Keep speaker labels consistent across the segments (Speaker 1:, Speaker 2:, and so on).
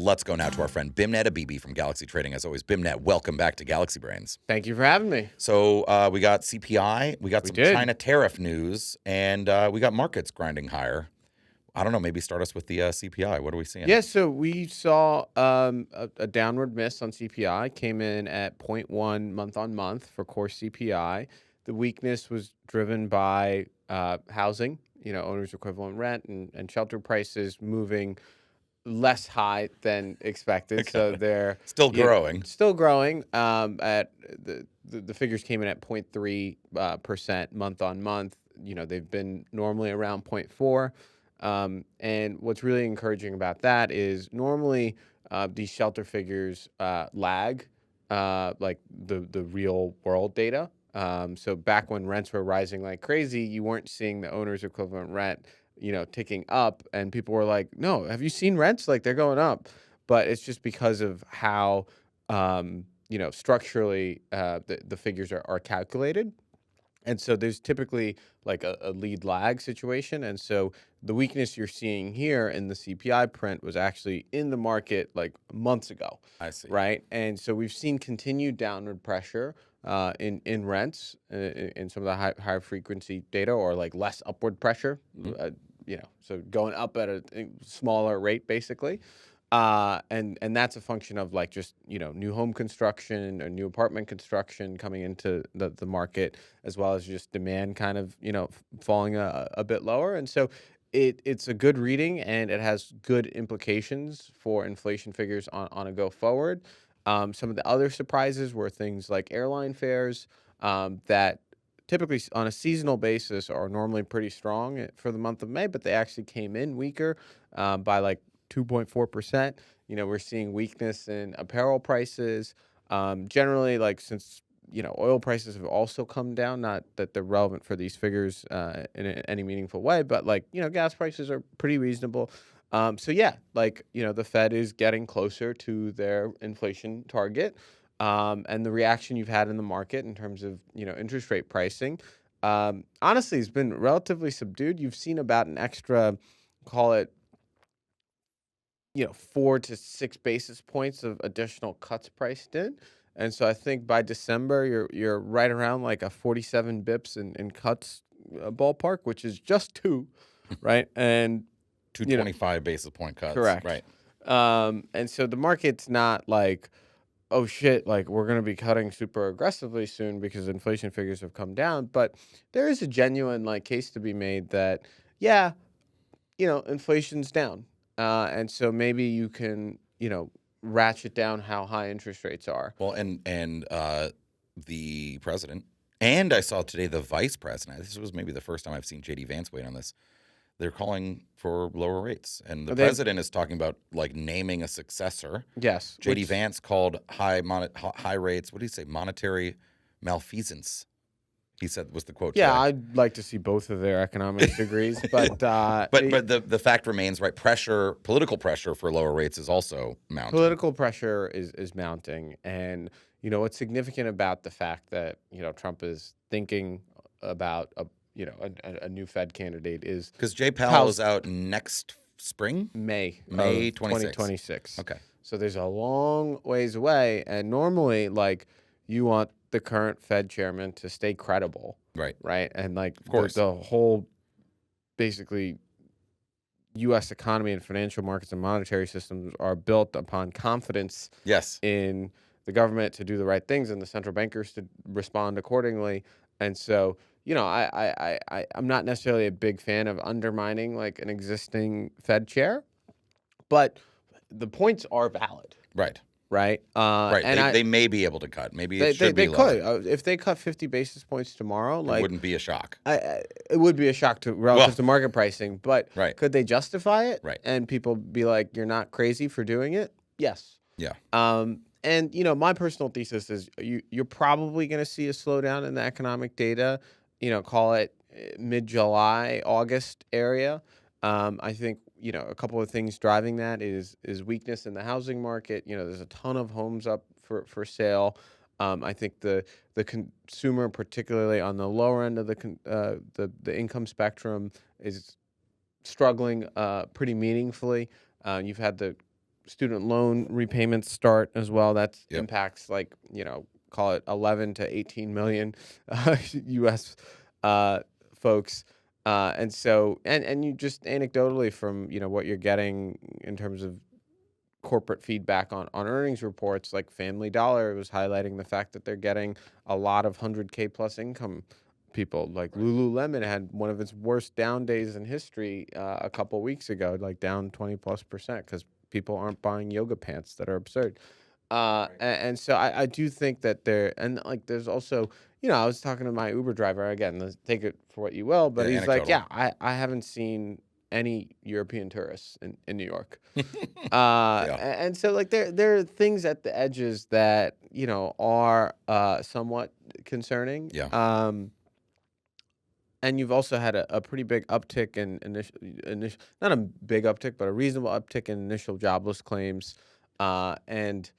Speaker 1: let's go now to our friend Beimnet Abebe from Galaxy Trading. As always, Beimnet, welcome back to Galaxy Brains.
Speaker 2: Thank you for having me.
Speaker 1: So we got CPI, we got some
Speaker 2: did.
Speaker 1: China tariff news, and we got markets grinding higher. I don't know, maybe start us with the CPI. What are we seeing?
Speaker 2: Yeah, so we saw a downward miss on CPI, came in at 0.1 month on month for core CPI. The weakness was driven by housing, owner's equivalent rent and shelter prices moving less high than expected.
Speaker 1: Okay.
Speaker 2: So they're
Speaker 1: Still growing.
Speaker 2: Still growing. At the figures came in at 0.3% month on month. They've been normally around 0.4. And what's really encouraging about that is normally these shelter figures lag like the real world data. So back when rents were rising like crazy, you weren't seeing the owner's equivalent rent, ticking up, and people were like, "No, have you seen rents? Like they're going up." But it's just because of how structurally the figures are calculated. And so there's typically like a lead lag situation. And so the weakness you're seeing here in the CPI print was actually in the market like months ago.
Speaker 1: I see.
Speaker 2: Right. And so we've seen continued downward pressure in rents in some of the higher frequency data, or like less upward pressure, so going up at a smaller rate, basically. And that's a function of like just, new home construction or new apartment construction coming into the market, as well as just demand kind of, falling a bit lower. And so it's a good reading, and it has good implications for inflation figures on a go forward. Some of the other surprises were things like airline fares that typically on a seasonal basis are normally pretty strong for the month of May, but they actually came in weaker by like 2.4%. We're seeing weakness in apparel prices. Generally, like since oil prices have also come down, not that they're relevant for these figures in any meaningful way, but like gas prices are pretty reasonable. So yeah, like the Fed is getting closer to their inflation target, and the reaction you've had in the market in terms of interest rate pricing, honestly, has been relatively subdued. You've seen about an extra, call it 4 to 6 basis points of additional cuts priced in. And so I think by December, you're right around like a 47 bips in cuts ballpark, which is just 2, right? And
Speaker 1: 225 basis point cuts.
Speaker 2: correct.
Speaker 1: Right.
Speaker 2: And so the market's not like, oh shit, like we're going to be cutting super aggressively soon because inflation figures have come down. But there is a genuine like case to be made that, yeah, inflation's down. And so maybe you can, ratchet down how high interest rates are.
Speaker 1: Well, and the president, and I saw today the vice president. This was maybe the first time I've seen J.D. Vance weigh on this. They're calling for lower rates, and the president is talking about like naming a successor.
Speaker 2: Yes,
Speaker 1: J.D. Vance called high rates. What did he say? Monetary malfeasance. He said was the quote.
Speaker 2: Yeah,
Speaker 1: today.
Speaker 2: I'd like to see both of their economics degrees, but
Speaker 1: but the fact remains, right? Political pressure for lower rates is also mounting.
Speaker 2: Political pressure is mounting, and what's significant about the fact that Trump is thinking about a new Fed candidate is
Speaker 1: because Jay Powell is out next spring,
Speaker 2: May
Speaker 1: 2026.
Speaker 2: Okay, so there's a long ways away, and normally like you want the current Fed chairman to stay credible, right, and like
Speaker 1: of course
Speaker 2: the whole basically U.S. economy and financial markets and monetary systems are built upon confidence in the government to do the right things and the central bankers to respond accordingly. And so, I'm not necessarily a big fan of undermining like an existing Fed chair, but the points are valid.
Speaker 1: Right.
Speaker 2: Right.
Speaker 1: And they may be able to cut. Maybe
Speaker 2: they
Speaker 1: lower.
Speaker 2: could. If they cut 50 basis points tomorrow,
Speaker 1: it wouldn't be a shock.
Speaker 2: It would be a shock relative to market pricing, but could they justify it?
Speaker 1: Right.
Speaker 2: And people be like, "You're not crazy for doing it." Yes.
Speaker 1: Yeah.
Speaker 2: And my personal thesis is you're probably going to see a slowdown in the economic data. Call it mid-July, August area. I think a couple of things driving that is weakness in the housing market. There's a ton of homes up for sale. I think the consumer, particularly on the lower end of the income spectrum, is struggling pretty meaningfully. You've had the student loan repayments start as well. That
Speaker 1: Yep.
Speaker 2: impacts call it 11 to 18 million U.S. Folks. And so, and you just anecdotally from, what you're getting in terms of corporate feedback on earnings reports, like Family Dollar was highlighting the fact that they're getting a lot of 100K plus income people. Like Lululemon had one of its worst down days in history a couple weeks ago, like down 20+% because people aren't buying yoga pants that are absurd. And so I do think that there's also, I was talking to my Uber driver again, let's take it for what you will, but
Speaker 1: Yeah,
Speaker 2: he's like,
Speaker 1: anecdotal.
Speaker 2: I haven't seen any European tourists in New York.
Speaker 1: Yeah.
Speaker 2: And so like there are things at the edges that, are somewhat concerning.
Speaker 1: Yeah.
Speaker 2: And you've also had a pretty big uptick in not a big uptick, but a reasonable uptick in initial jobless claims. And,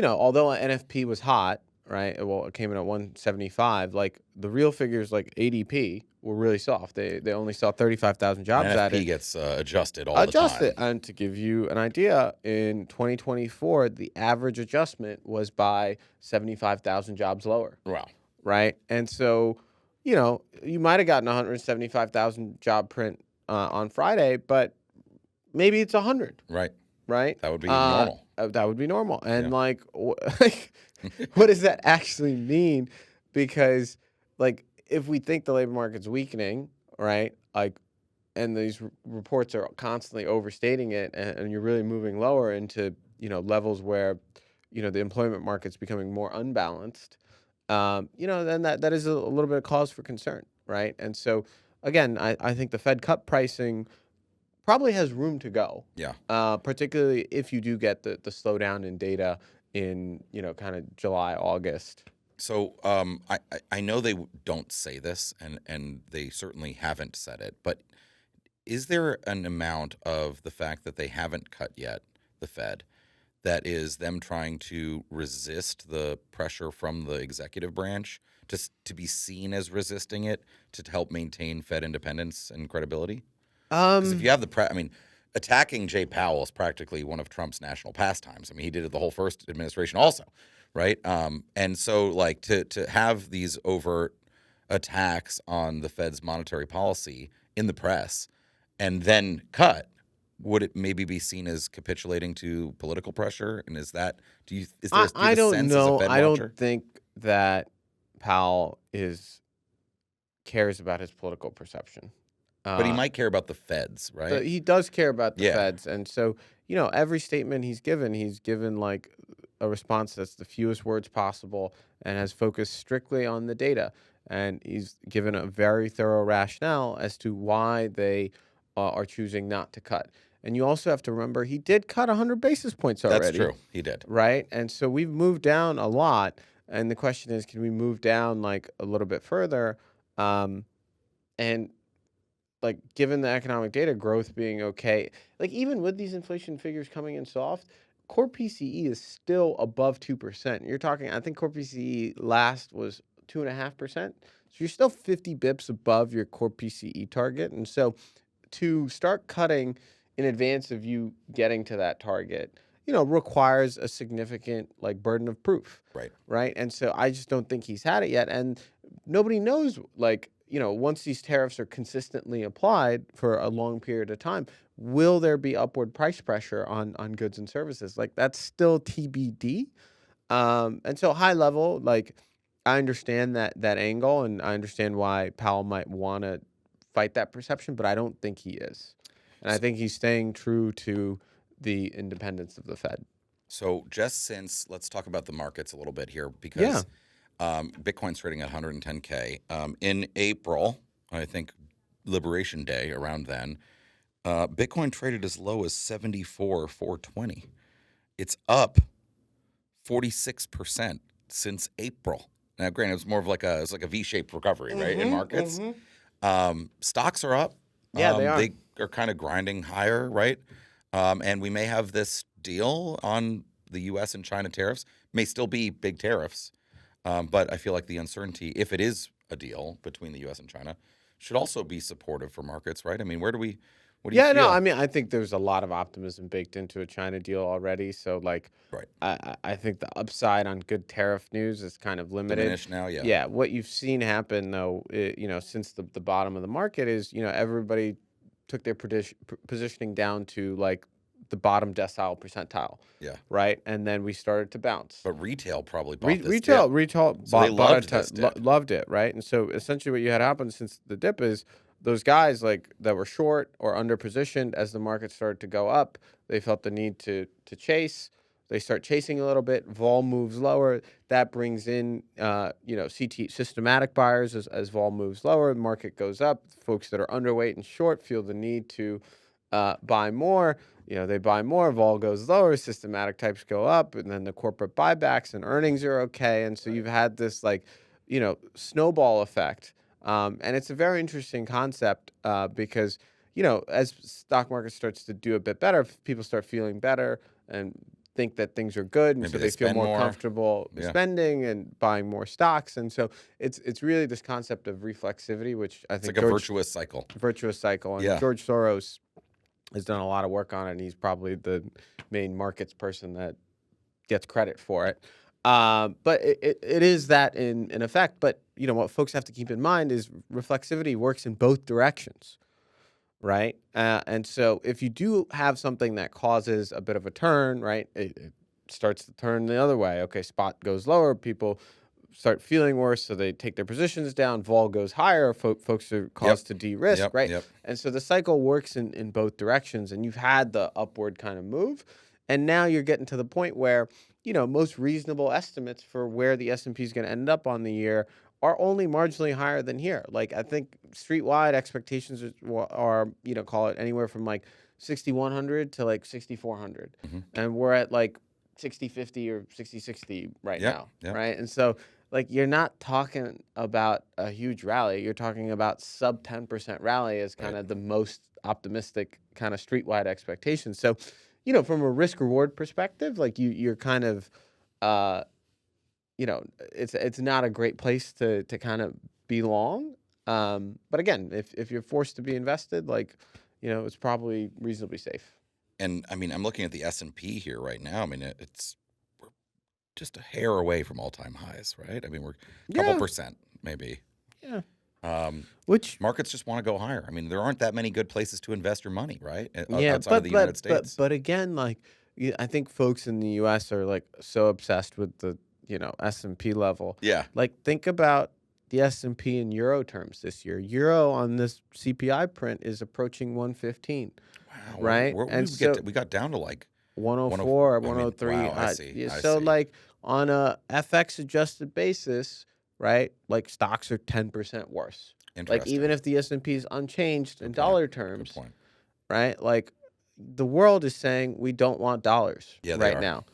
Speaker 2: although NFP was hot, right? Well, it came in at 175. Like the real figures, like ADP, were really soft. They only saw 35,000 jobs
Speaker 1: NFP
Speaker 2: added.
Speaker 1: gets adjusted all the
Speaker 2: Adjusted.
Speaker 1: time.
Speaker 2: And to give you an idea, in 2024, the average adjustment was by 75,000 jobs lower.
Speaker 1: Wow.
Speaker 2: Right. And so, you might have gotten 175,000 job print on Friday, but maybe it's 100.
Speaker 1: Right.
Speaker 2: Right.
Speaker 1: That would be normal.
Speaker 2: That would be normal. And
Speaker 1: Yeah.
Speaker 2: like, what does that actually mean? Because like, if we think the labor market's weakening, right, like, and these reports are constantly overstating it, and you're really moving lower into, levels where, the employment market's becoming more unbalanced, then that is a little bit of cause for concern, right? And so, again, I think the Fed cut pricing probably has room to go.
Speaker 1: Yeah.
Speaker 2: Particularly if you do get the slowdown in data in, kind of July, August.
Speaker 1: So I know they don't say this, and they certainly haven't said it, but is there an amount of the fact that they haven't cut yet, the Fed, that is them trying to resist the pressure from the executive branch to be seen as resisting it to help maintain Fed independence and credibility? Because if you have attacking Jay Powell is practically one of Trump's national pastimes. I mean, he did it the whole first administration also, right? And so, like, to have these overt attacks on the Fed's monetary policy in the press and then cut, would it maybe be seen as capitulating to political pressure? And is there
Speaker 2: I
Speaker 1: a
Speaker 2: don't
Speaker 1: sense
Speaker 2: know.
Speaker 1: as a Fed
Speaker 2: I
Speaker 1: watcher?
Speaker 2: don't think that Powell cares about his political perception.
Speaker 1: But he might care about the Feds, right?
Speaker 2: But he does care about the
Speaker 1: Yeah.
Speaker 2: Feds, and so every statement he's given like a response that's the fewest words possible and has focused strictly on the data. And he's given a very thorough rationale as to why they are choosing not to cut. And you also have to remember he did cut 100 basis points already.
Speaker 1: That's true. He did.
Speaker 2: Right, and so we've moved down a lot. And the question is, can we move down like a little bit further? And like given the economic data growth being okay, like even with these inflation figures coming in soft, core PCE is still above 2%. You're talking, I think core PCE last was 2.5%. So you're still 50 bips above your core PCE target. And so to start cutting in advance of you getting to that target, requires a significant like burden of proof.
Speaker 1: Right.
Speaker 2: Right. And so I just don't think he's had it yet. And nobody knows, like, once these tariffs are consistently applied for a long period of time, will there be upward price pressure on goods and services? Like that's still TBD. And so high level, like I understand that angle, and I understand why Powell might want to fight that perception, but I don't think he is. And I think he's staying true to the independence of the Fed.
Speaker 1: So let's talk about the markets a little bit here, because Bitcoin's trading at 110K. In April, I think Liberation Day, around then, Bitcoin traded as low as 74,420. It's up 46% since April. Now, granted, it's more of like a V-shaped recovery, right, in markets. Stocks are up.
Speaker 2: Yeah, they are.
Speaker 1: They are kind of grinding higher, right? And we may have this deal on the U.S. and China tariffs. May still be big tariffs, but I feel like the uncertainty, if it is a deal between the U.S. and China, should also be supportive for markets, right? I mean, where do we What do you
Speaker 2: Yeah, no, I
Speaker 1: feel?
Speaker 2: mean, I think there's a lot of optimism baked into a China deal already. So, like,
Speaker 1: Right.
Speaker 2: I think the upside on good tariff news is kind of limited.
Speaker 1: Diminished now? Yeah.
Speaker 2: Yeah, what you've seen happen though, since the bottom of the market is, everybody took their positioning down to like the bottom decile percentile,
Speaker 1: Yeah.
Speaker 2: right? And then we started to bounce.
Speaker 1: But retail probably bought this
Speaker 2: Retail,
Speaker 1: dip.
Speaker 2: retail
Speaker 1: So they
Speaker 2: bought
Speaker 1: loved this dip.
Speaker 2: loved it, right? And so essentially, what you had happen since the dip is those guys like that were short or under positioned as the market started to go up, they felt the need to chase. They start chasing a little bit. Vol moves lower. That brings in CT systematic buyers as vol moves lower. The market goes up. Folks that are underweight and short feel the need to buy more. They buy more, vol goes lower, systematic types go up, and then the corporate buybacks and earnings are okay. And so you've had this like, snowball effect. And it's a very interesting concept because, as stock market starts to do a bit better, people start feeling better and think that things are good. And
Speaker 1: Maybe
Speaker 2: so
Speaker 1: they
Speaker 2: they feel
Speaker 1: spend
Speaker 2: more
Speaker 1: more.
Speaker 2: comfortable
Speaker 1: Yeah.
Speaker 2: spending and buying more stocks. And so it's really this concept of reflexivity, which I
Speaker 1: It's
Speaker 2: think
Speaker 1: like a virtuous cycle.
Speaker 2: virtuous cycle. And
Speaker 1: Yeah.
Speaker 2: George Soros has done a lot of work on it, and he's probably the main markets person that gets credit for it. But it is that in effect. But what folks have to keep in mind is reflexivity works in both directions, right? And so if you do have something that causes a bit of a turn, right, it starts to turn the other way. Okay, spot goes lower, people start feeling worse, so they take their positions down. Vol goes higher, folks are caused to de-risk, right?
Speaker 1: Yep.
Speaker 2: And so the cycle works in both directions, and you've had the upward kind of move, and now you're getting to the point where most reasonable estimates for where the S&P is going to end up on the year are only marginally higher than here. Like I think street-wide expectations are call it anywhere from like 6,100 to like 6,400, and we're at like 60-50 or 60-60 right now,
Speaker 1: Yep.
Speaker 2: right? And so like you're not talking about a huge rally. You're talking about sub 10% rally as kind of the most optimistic kind of streetwide expectation. So, from a risk reward perspective, like you're kind of, it's not a great place to kind of be long. But again, if you're forced to be invested, like, it's probably reasonably safe.
Speaker 1: And I mean, I'm looking at the S&P here right now. I mean, we're just a hair away from all-time highs, right? I mean, we're a couple percent maybe.
Speaker 2: Yeah.
Speaker 1: Which markets just want to go higher. I mean, there aren't that many good places to invest your money, right?
Speaker 2: Yeah,
Speaker 1: Outside of the United States.
Speaker 2: but again, like I think folks in the U.S. are like so obsessed with the S&P level.
Speaker 1: Yeah.
Speaker 2: Like think about the S&P in euro terms this year. Euro on this CPI print is approaching 115.
Speaker 1: Wow.
Speaker 2: Right,
Speaker 1: And we got down to like
Speaker 2: 104 or 103.
Speaker 1: Wow, I see.
Speaker 2: Yeah,
Speaker 1: I
Speaker 2: so
Speaker 1: see.
Speaker 2: like on a FX adjusted basis, right? Like stocks are 10% worse. Like even if the S&P is unchanged in dollar terms,
Speaker 1: Good point.
Speaker 2: right? Like the world is saying we don't want dollars right now.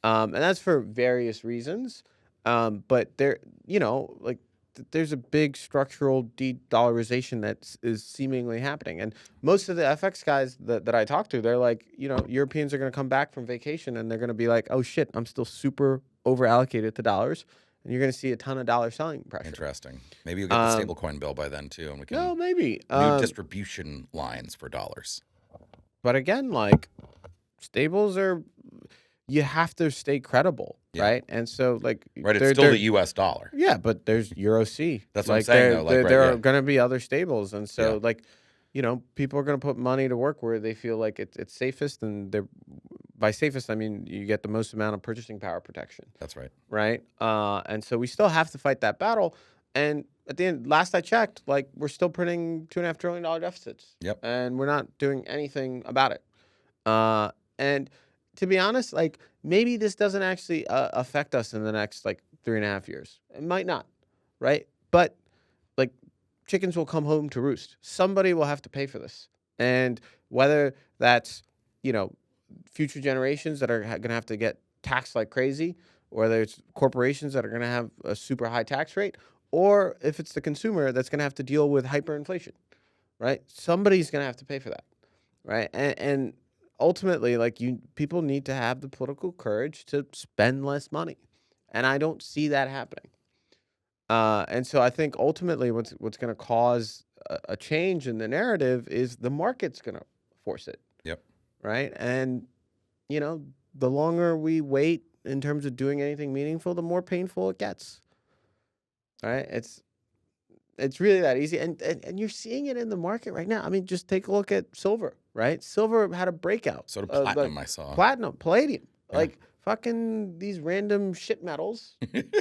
Speaker 2: And that's for various reasons. But there's a big structural de-dollarization that is seemingly happening. And most of the FX guys that I talk to, they're like, Europeans are going to come back from vacation and they're going to be like, oh shit, I'm still super over allocated to dollars. And you're going to see a ton of dollar selling pressure.
Speaker 1: Interesting. Maybe you'll get the stablecoin bill by then too, and we can.
Speaker 2: No, maybe
Speaker 1: new distribution lines for dollars.
Speaker 2: But again, like stables are, you have to stay credible, right? And so like,
Speaker 1: it's still the U.S. dollar.
Speaker 2: Yeah, but there's Euro C.
Speaker 1: That's what I'm saying. Though,
Speaker 2: there are going to be other stables, and so like, people are going to put money to work where they feel like it's safest, and by safest, I mean you get the most amount of purchasing power protection.
Speaker 1: That's right.
Speaker 2: Right. And so we still have to fight that battle. And at the end, last I checked, like we're still printing $2.5 trillion deficits.
Speaker 1: Yep.
Speaker 2: And we're not doing anything about it. And to be honest, like maybe this doesn't actually affect us in the next like 3.5 years. It might not. Right. But like chickens will come home to roost. Somebody will have to pay for this. And whether that's, future generations that are going to have to get taxed like crazy, or whether it's corporations that are going to have a super high tax rate, or if it's the consumer that's going to have to deal with hyperinflation, right? Somebody's going to have to pay for that, right? And ultimately, like people need to have the political courage to spend less money, and I don't see that happening. And so I think ultimately what's going to cause a change in the narrative is the market's going to force it.
Speaker 1: Yep.
Speaker 2: Right. And, the longer we wait in terms of doing anything meaningful, the more painful it gets. Right. It's really that easy. And you're seeing it in the market right now. I mean, just take a look at silver, right? Silver had a breakout.
Speaker 1: So did platinum, I saw.
Speaker 2: Platinum, palladium.
Speaker 1: Yeah.
Speaker 2: Like fucking these random shit metals.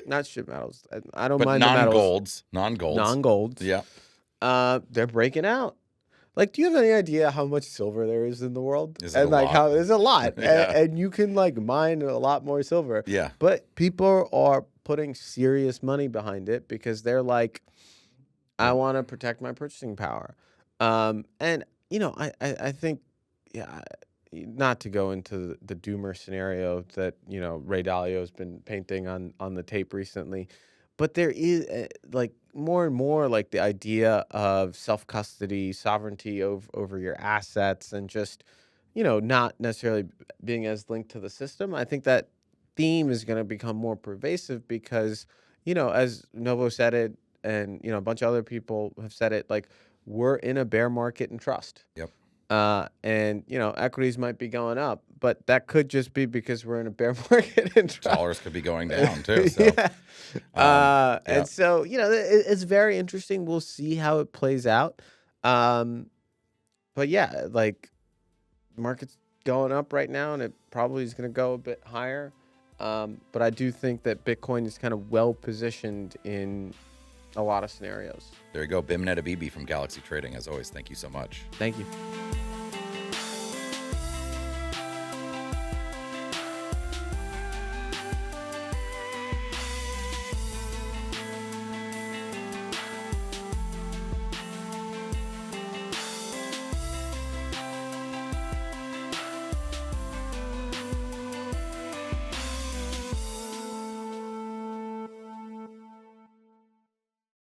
Speaker 2: Not shit metals. I don't
Speaker 1: But
Speaker 2: mind the metals.
Speaker 1: non-golds.
Speaker 2: Non-golds.
Speaker 1: Yeah.
Speaker 2: They're breaking out. Like, do you have any idea how much silver there is in the world?
Speaker 1: Is it and like
Speaker 2: how there's a lot.
Speaker 1: Yeah.
Speaker 2: And you can like mine a lot more silver.
Speaker 1: Yeah.
Speaker 2: But people are putting serious money behind it because they're like, I want to protect my purchasing power. And I think, not to go into the doomer scenario that, Ray Dalio has been painting on the tape recently, but there is like more and more like the idea of self-custody, sovereignty over your assets, and just, not necessarily being as linked to the system. I think that theme is going to become more pervasive because, as Novo said it, and, a bunch of other people have said it, like, we're in a bear market in trust.
Speaker 1: Yep.
Speaker 2: And, equities might be going up, but that could just be because we're in a bear market in trust.
Speaker 1: Dollars could be going down, too. So.
Speaker 2: Yeah. And so, it's very interesting. We'll see how it plays out. But, yeah, like, the market's going up right now, and it probably is going to go a bit higher. But I do think that Bitcoin is kind of well-positioned in a lot of scenarios.
Speaker 1: There you go. Beimnet Abebe from Galaxy Trading. As always, thank you so much.
Speaker 2: Thank you.